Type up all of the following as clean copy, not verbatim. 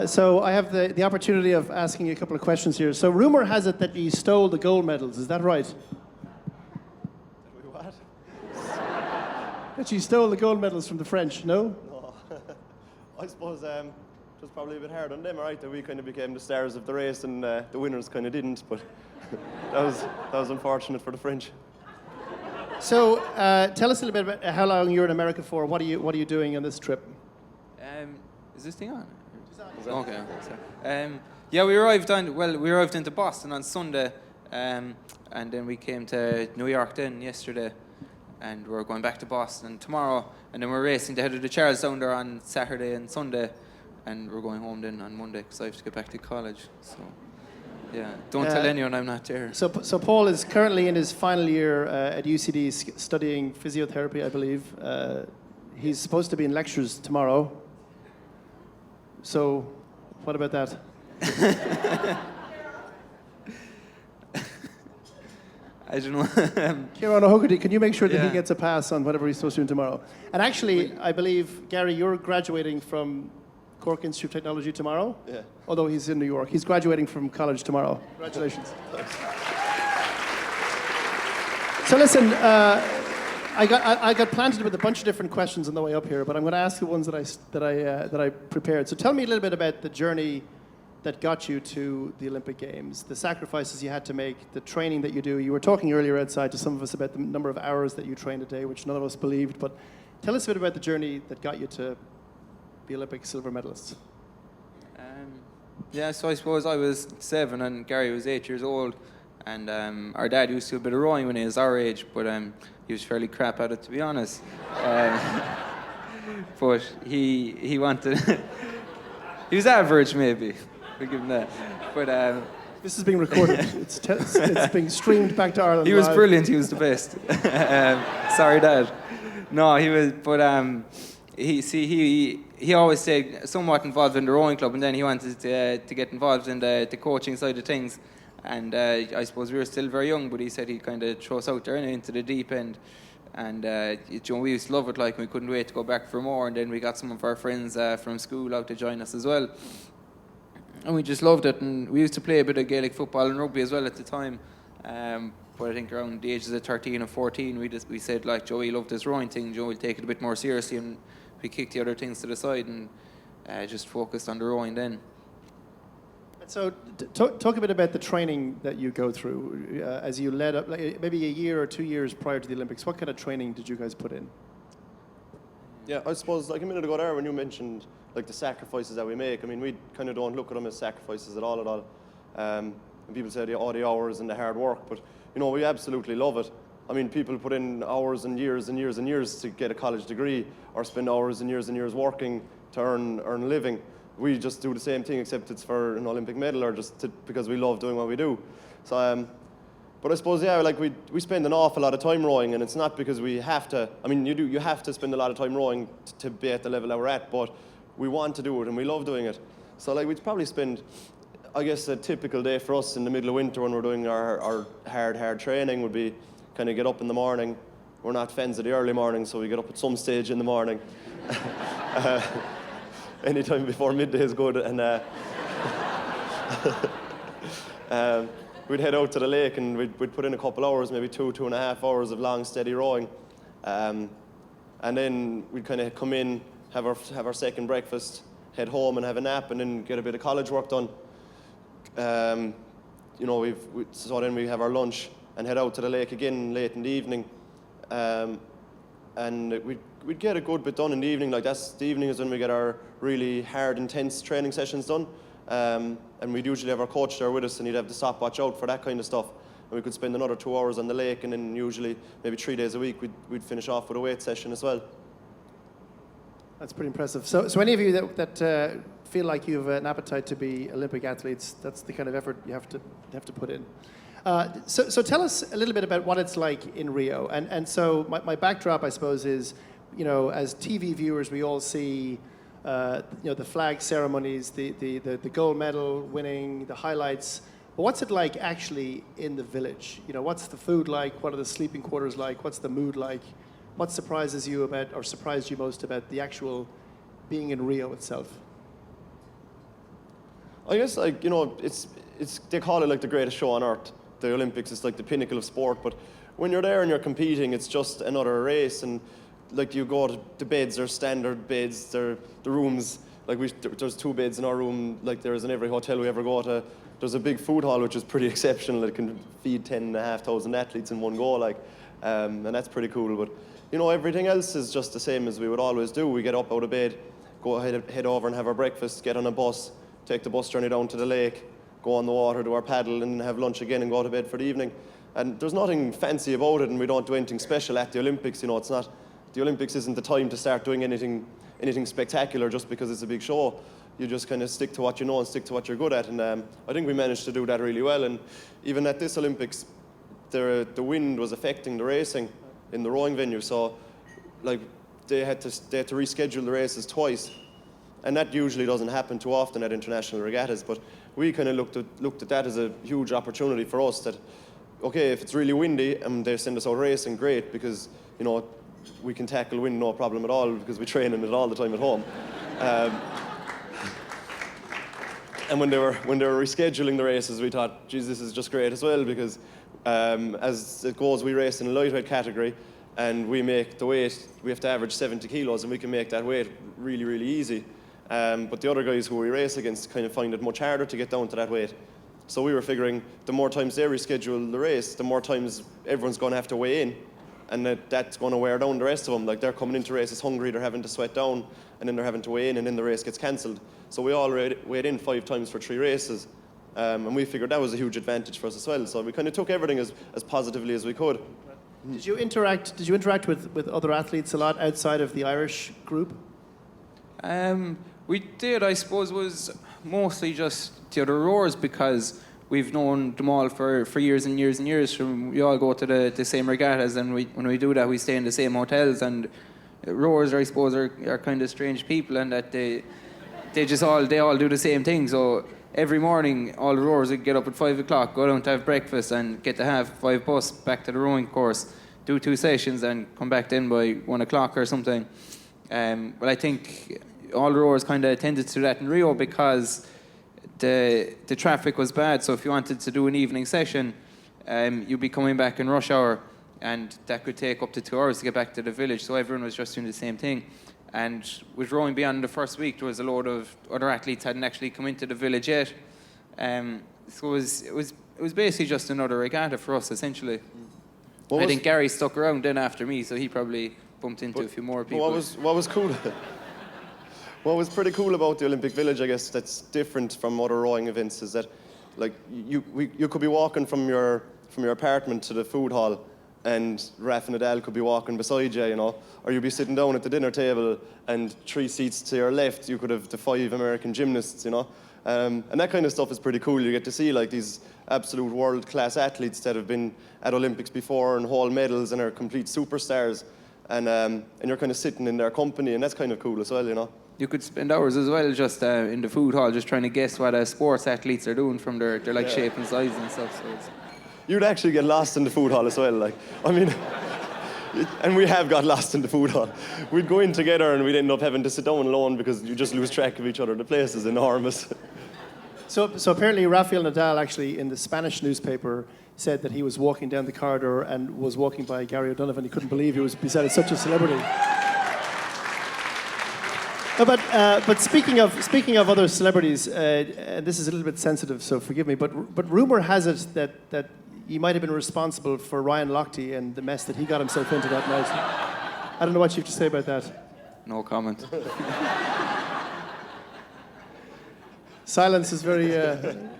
So I have the opportunity of asking you a couple of questions here. So rumor has it that you stole the gold medals. Is that right? What? That you stole the gold medals from the French, no? No. I suppose it was probably a bit hard on them, right? That we kind of became the stars of the race and the winners kind of didn't. But that was unfortunate for the French. So tell us a little bit about how long you're in America for. What are you doing on this trip? Is this thing on? Okay. Yeah, we arrived into Boston on Sunday, and then we came to New York then yesterday, and we're going back to Boston tomorrow, and then we're racing to head to the Charlestown there on Saturday and Sunday, and we're going home then on Monday because I have to get back to college. So, yeah, don't tell anyone I'm not there. So Paul is currently in his final year at UCD studying physiotherapy, I believe. He's supposed to be in lectures tomorrow. So, what about that? I don't know. Kieran O'Hogarty, can you make sure that he gets a pass on whatever he's supposed to do tomorrow? And actually, I believe, Gary, you're graduating from Cork Institute of Technology tomorrow? Yeah. Although he's in New York. He's graduating from college tomorrow. Congratulations. So listen, I got planted with a bunch of different questions on the way up here, but I'm going to ask the ones that I prepared. So tell me a little bit about the journey that got you to the Olympic Games, the sacrifices you had to make, the training that you do. You were talking earlier outside to some of us about the number of hours that you trained a day, which none of us believed. But tell us a bit about the journey that got you to be Olympic silver medalists. Yeah, so I suppose I was 7 and Gary was 8 years old, and our dad used to do a bit of rowing when he was our age, but he was fairly crap at it, to be honest. But he wanted... he was average, maybe. We'll give him that. But this is being recorded. It's being streamed back to Ireland. He was live. brilliant. He was the best. Sorry, Dad. No, he was. But he always stayed somewhat involved in the rowing club, and then he wanted to get involved in the coaching side of things. And I suppose we were still very young, but he said he'd kind of throw us out there into the deep end. And we used to love it, like we couldn't wait to go back for more. And then we got some of our friends from school out to join us as well. And we just loved it. And we used to play a bit of Gaelic football and rugby as well at the time. But I think around the ages of 13 and 14, we said, like, Joey loved this rowing thing. Joey will take it a bit more seriously. And we kicked the other things to the side and just focused on the rowing then. So talk a bit about the training that you go through as you led up, like maybe a year or 2 years prior to the Olympics. What kind of training did you guys put in? Yeah, I suppose like a minute ago there when you mentioned like the sacrifices that we make, I mean, we kind of don't look at them as sacrifices at all. And people say the hours and the hard work, but you know, we absolutely love it. I mean, people put in hours and years and years and years to get a college degree or spend hours and years working to earn a living. We just do the same thing, except it's for an Olympic medal or because we love doing what we do. So, but I suppose, yeah, like we spend an awful lot of time rowing, and it's not because we have to. I mean, you have to spend a lot of time rowing to be at the level that we're at, but we want to do it and we love doing it. So, like, we'd probably spend, I guess, a typical day for us in the middle of winter when we're doing our hard training would be kind of get up in the morning. We're not fans of the early morning, so we get up at some stage in the morning. Anytime before midday is good, and we'd head out to the lake and we'd put in a couple hours, maybe 2.5 hours of long, steady rowing, and then we'd kind of come in, have our second breakfast, head home and have a nap, and then get a bit of college work done. You know, so then we have our lunch and head out to the lake again late in the evening, and we'd get a good bit done in the evening. Like the evening is when we get our really hard, intense training sessions done. And we'd usually have our coach there with us, and he'd have the stopwatch out for that kind of stuff. And we could spend another 2 hours on the lake, and then usually maybe 3 days a week we'd finish off with a weight session as well. That's pretty impressive. So any of you that feel like you have an appetite to be Olympic athletes, that's the kind of effort you have to put in. So tell us a little bit about what it's like in Rio. And so my backdrop, I suppose, is, you know, as TV viewers, we all see, you know, the flag ceremonies, the gold medal winning, the highlights. But what's it like actually in the village? You know, what's the food like? What are the sleeping quarters like? What's the mood like? What surprises you about, or surprised you most about the actual being in Rio itself? I guess, like, you know, it's they call it like the greatest show on earth. The Olympics is like the pinnacle of sport, but when you're there and you're competing, it's just another race. And like, you go to the beds, are standard beds, the rooms, like there's 2 beds in our room, like there is in every hotel we ever go to. There's a big food hall, which is pretty exceptional. It can feed 10,500 athletes in one go, like, and that's pretty cool. But, you know, everything else is just the same as we would always do. We get up out of bed, go head over and have our breakfast, get on a bus, take the bus journey down to the lake, go on the water, do our paddle, and have lunch again and go to bed for the evening. And there's nothing fancy about it, and we don't do anything special at the Olympics. You know, it's not, the Olympics isn't the time to start doing anything spectacular just because it's a big show. You just kind of stick to what you know and stick to what you're good at. And I think we managed to do that really well. And even at this Olympics, the wind was affecting the racing in the rowing venue. So, like, they had to reschedule the races twice. And that usually doesn't happen too often at international regattas. But we kind of looked at that as a huge opportunity for us that, okay, if it's really windy and they send us out racing, great, because, you know, we can tackle wind no problem at all because we train in it all the time at home. And when they were rescheduling the races, we thought, geez, this is just great as well, because as it goes, we race in a lightweight category, and we make the weight, we have to average 70 kilos, and we can make that weight really, really easy. But the other guys who we race against kind of find it much harder to get down to that weight. So we were figuring the more times they reschedule the race, the more times everyone's going to have to weigh in, and that's going to wear down the rest of them. Like, they're coming into races hungry, they're having to sweat down, and then they're having to weigh in, and then the race gets cancelled. So we all weighed in 5 times for 3 races, and we figured that was a huge advantage for us as well. So we kind of took everything as positively as we could. Did you interact with other athletes a lot outside of the Irish group? We did, I suppose, was mostly just the other rowers, because we've known them all for years and years and years. We all go to the same regattas, and when we do that, we stay in the same hotels. And rowers, I suppose, are kind of strange people, and that they all do the same thing. So every morning, all the rowers would get up at 5 o'clock, go down to have breakfast, and get the half 5 bus back to the rowing course, do 2 sessions, and come back then by 1 o'clock or something. But I think all the rowers kind of tended to do that in Rio because the traffic was bad. So if you wanted to do an evening session, you'd be coming back in rush hour, and that could take up to 2 hours to get back to the village. So everyone was just doing the same thing. And with rowing beyond the first week, there was a load of other athletes hadn't actually come into the village yet. So it was basically just another regatta for us, essentially. I think Gary stuck around then after me, so he probably bumped into a few more people. What was cool? What was pretty cool about the Olympic Village, I guess, that's different from other rowing events, is that, like, you could be walking from your apartment to the food hall, and Raf Nadal could be walking beside you, you know, or you'd be sitting down at the dinner table, and 3 seats to your left, you could have the 5 American gymnasts, you know, and that kind of stuff is pretty cool. You get to see, like, these absolute world-class athletes that have been at Olympics before and hold medals and are complete superstars, and you're kind of sitting in their company, and that's kind of cool as well, you know. You could spend hours as well just in the food hall, just trying to guess what sports athletes are doing from their like shape and size and stuff. So you'd actually get lost in the food hall as well. Like, I mean, and we have got lost in the food hall. We'd go in together and we'd end up having to sit down alone because you just lose track of each other. The place is enormous. So apparently Rafael Nadal actually in the Spanish newspaper said that he was walking down the corridor and was walking by Gary O'Donovan. He couldn't believe he was beside such a celebrity. No, but speaking of other celebrities, this is a little bit sensitive, so forgive me. But rumor has it that you might have been responsible for Ryan Lochte and the mess that he got himself into that night. I don't know what you have to say about that. No comment. Silence is very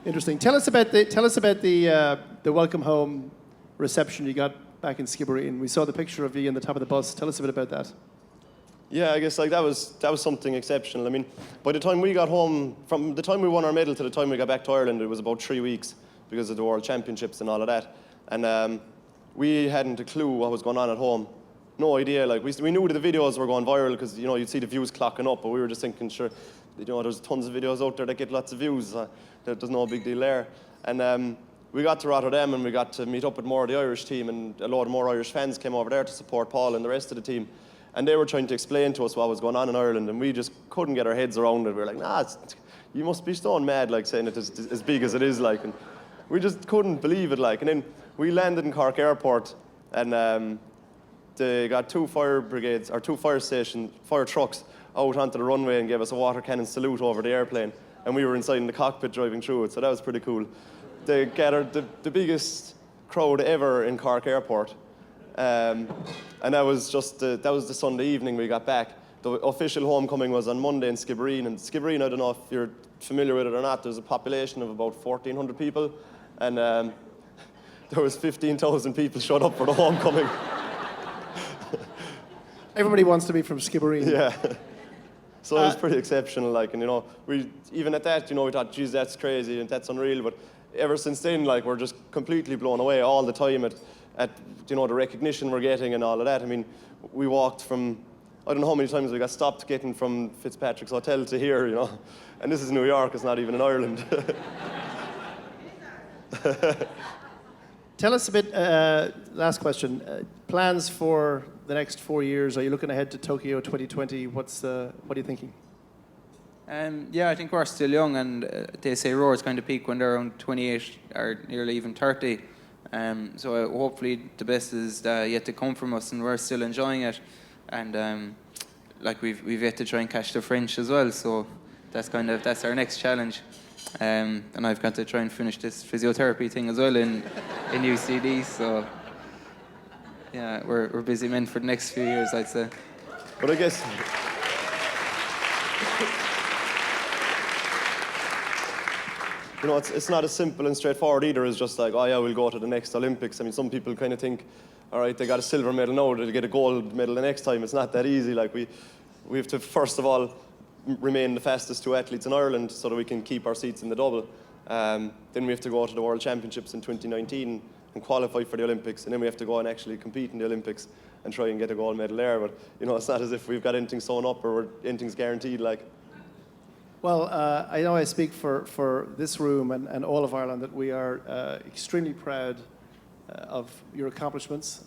interesting. Tell us about the welcome home reception you got back in Skibbereen. We saw the picture of you on the top of the bus. Tell us a bit about that. Yeah, I guess, like, that was something exceptional. I mean, by the time we got home, from the time we won our medal to the time we got back to Ireland, it was about 3 weeks because of the World Championships and all of that. And we hadn't a clue what was going on at home. No idea. Like, we knew that the videos were going viral because, you know, you'd see the views clocking up, but we were just thinking, sure, you know, there's tons of videos out there that get lots of views. There's no big deal there. And we got to Rotterdam and we got to meet up with more of the Irish team, and a lot more Irish fans came over there to support Paul and the rest of the team. And they were trying to explain to us what was going on in Ireland, and we just couldn't get our heads around it. We were like, nah, you must be stone mad, like, saying it as big as it is, like, and we just couldn't believe it, like, and then we landed in Cork Airport, and they got 2 fire brigades, or 2 fire trucks out onto the runway and gave us a water cannon salute over the airplane, and we were inside in the cockpit driving through it, so that was pretty cool. They gathered the biggest crowd ever in Cork Airport, and that was the Sunday evening we got back. The official homecoming was on Monday in Skibbereen, and Skibbereen, I don't know if you're familiar with it or not, there's a population of about 1,400 people, and there was 15,000 people showed up for the homecoming. Everybody wants to be from Skibbereen. Yeah. So it was pretty exceptional, like, and we even at that, we thought, geez, that's crazy and that's unreal. But ever since then, like, we're just completely blown away all the time at the recognition we're getting and all of that. I mean, we walked from, I don't know how many times we got stopped getting from Fitzpatrick's Hotel to here, and this is New York, it's not even in Ireland. Tell us a bit, last question, plans for the next 4 years. Are you looking ahead to Tokyo 2020? What are you thinking? Yeah, I think we're still young, and they say roars kind of peak when they're around 28 or nearly even 30. So hopefully the best is yet to come from us, and we're still enjoying it. And like we've yet to try and catch the French as well. So that's our next challenge. And I've got to try and finish this physiotherapy thing as well in UCD. So yeah, we're busy men for the next few years, I'd say. But I guess it's not as simple and straightforward either as just like, oh yeah, we'll go to the next Olympics. I mean, some people kind of think, all right, they got a silver medal now, they'll get a gold medal the next time. It's not that easy. Like we have to first of all remain the fastest 2 athletes in Ireland so that we can keep our seats in the double. Then we have to go to the World Championships in 2019 and qualify for the Olympics, and then we have to go and actually compete in the Olympics and try and get a gold medal there. But it's not as if we've got anything sewn up or anything's guaranteed. Like. Well, I know I speak for this room and all of Ireland that we are extremely proud of your accomplishments.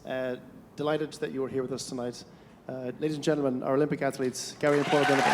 Delighted that you were here with us tonight. Ladies and gentlemen, our Olympic athletes, Gary and Paula Donovan.